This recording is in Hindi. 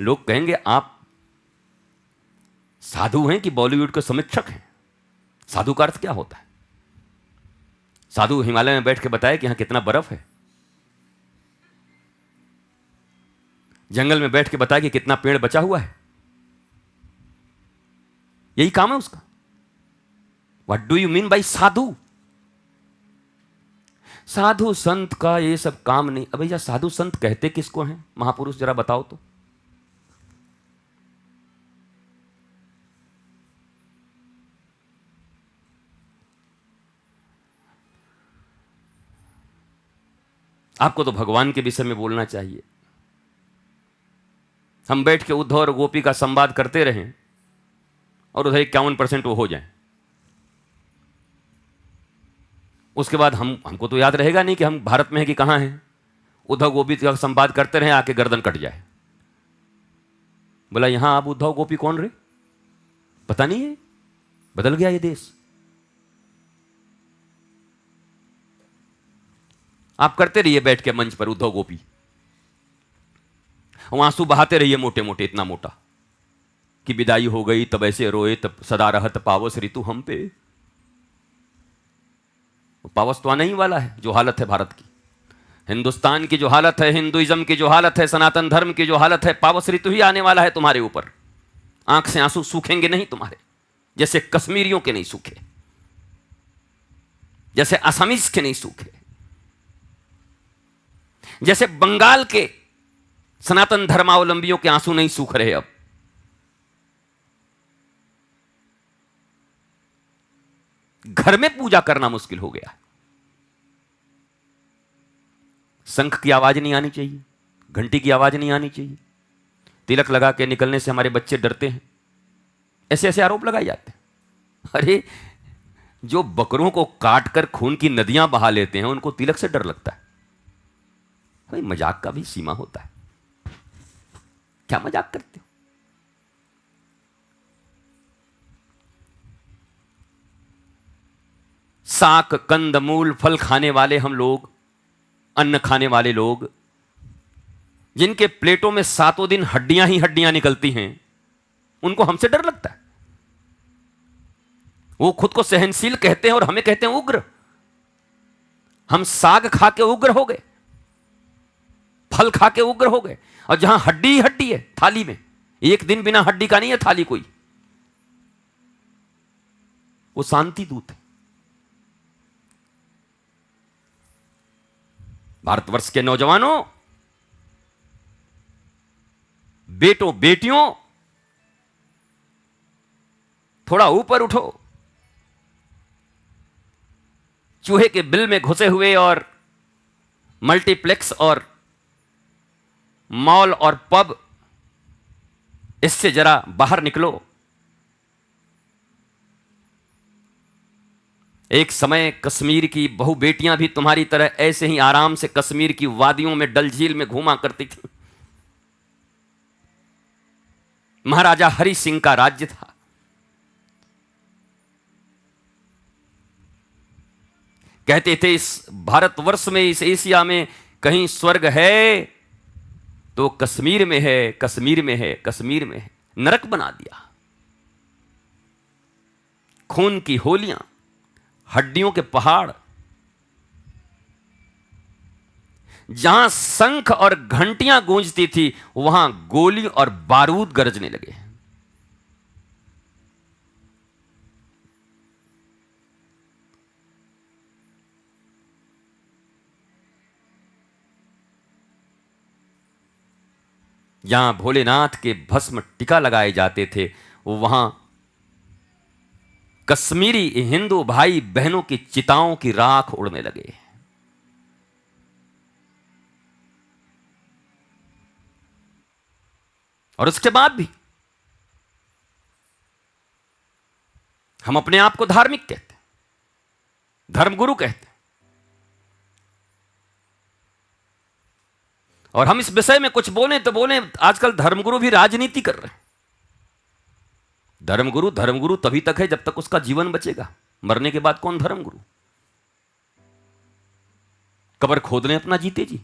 लोग कहेंगे आप साधु हैं कि बॉलीवुड के समीक्षक हैं? साधु का अर्थ क्या होता है? साधु हिमालय में बैठ के बताए कि यहां कितना बर्फ है, जंगल में बैठ के बताए कि कितना पेड़ बचा हुआ है। यही काम है उसका। What do you mean by sadhu? साधु संत का ये सब काम नहीं। अब भैया साधु संत कहते किसको हैं? महापुरुष जरा बताओ तो। आपको तो भगवान के विषय में बोलना चाहिए। हम बैठ के उद्धव और गोपी का संवाद करते रहें और उधर 51% वो हो जाए, उसके बाद हमको तो याद रहेगा नहीं कि हम भारत में हैं कि कहां हैं। उद्धव गोपी का संवाद करते रहे, आके गर्दन कट जाए। बोला यहां आप उद्धव गोपी कौन रहे? पता नहीं है, बदल गया ये देश। आप करते रहिए बैठ के मंच पर उद्धव गोपी, आंसू बहाते रहिए मोटे मोटे, इतना मोटा कि विदाई हो गई तब ऐसे रोए तब सदा रहत पावस ऋतु हम पे। पावस तो आने ही वाला है। जो हालत है भारत की, हिंदुस्तान की जो हालत है, हिंदुइज्म की जो हालत है, सनातन धर्म की जो हालत है, पावस ऋतु ही आने वाला है तुम्हारे ऊपर। आंख से आंसू सूखेंगे नहीं तुम्हारे, जैसे कश्मीरियों के नहीं सूखे, जैसे असमीज के नहीं सूखे, जैसे बंगाल के सनातन धर्मावलंबियों के आंसू नहीं सूख रहे। अब घर में पूजा करना मुश्किल हो गया। शंख की आवाज नहीं आनी चाहिए, घंटी की आवाज नहीं आनी चाहिए, तिलक लगा के निकलने से हमारे बच्चे डरते हैं, ऐसे ऐसे आरोप लगाए जाते हैं। अरे जो बकरों को काटकर खून की नदियां बहा लेते हैं उनको तिलक से डर लगता है। भाई मजाक का भी सीमा होता है। क्या मजाक करते हो? साक कंद मूल फल खाने वाले हम लोग, अन्न खाने वाले लोग, जिनके प्लेटों में सातों दिन हड्डियां ही हड्डियां निकलती हैं, उनको हमसे डर लगता है। वो खुद को सहनशील कहते हैं और हमें कहते हैं उग्र। हम साग खा के उग्र हो गए, फल खा के उग्र हो गए, और जहां हड्डी ही हड्डी है थाली में, एक दिन बिना हड्डी का नहीं है थाली कोई, वो शांति दूत है। भारतवर्ष के नौजवानों, बेटों बेटियों, थोड़ा ऊपर उठो। चूहे के बिल में घुसे हुए और मल्टीप्लेक्स और मॉल और पब, इससे जरा बाहर निकलो। एक समय कश्मीर की बहु बेटियां भी तुम्हारी तरह ऐसे ही आराम से कश्मीर की वादियों में, डल झील में घूमा करती थी। महाराजा हरि सिंह का राज्य था। कहते थे इस भारतवर्ष में, इस एशिया में कहीं स्वर्ग है तो कश्मीर में है, कश्मीर में है, कश्मीर में है। नरक बना दिया। खून की होलियां, हड्डियों के पहाड़, जहां शंख और घंटियां गूंजती थी वहां गोली और बारूद गरजने लगे। जहां भोलेनाथ के भस्म टीका लगाए जाते थे वहां कश्मीरी हिंदू भाई बहनों की चिताओं की राख उड़ने लगे। और उसके बाद भी हम अपने आप को धार्मिक कहते हैं, धर्मगुरु कहते हैं, और हम इस विषय में कुछ बोले तो बोले। आजकल धर्मगुरु भी राजनीति कर रहे हैं। धर्मगुरु धर्मगुरु तभी तक है जब तक उसका जीवन बचेगा। मरने के बाद कौन धर्मगुरु? कब्र खोद लें अपना जीते जी।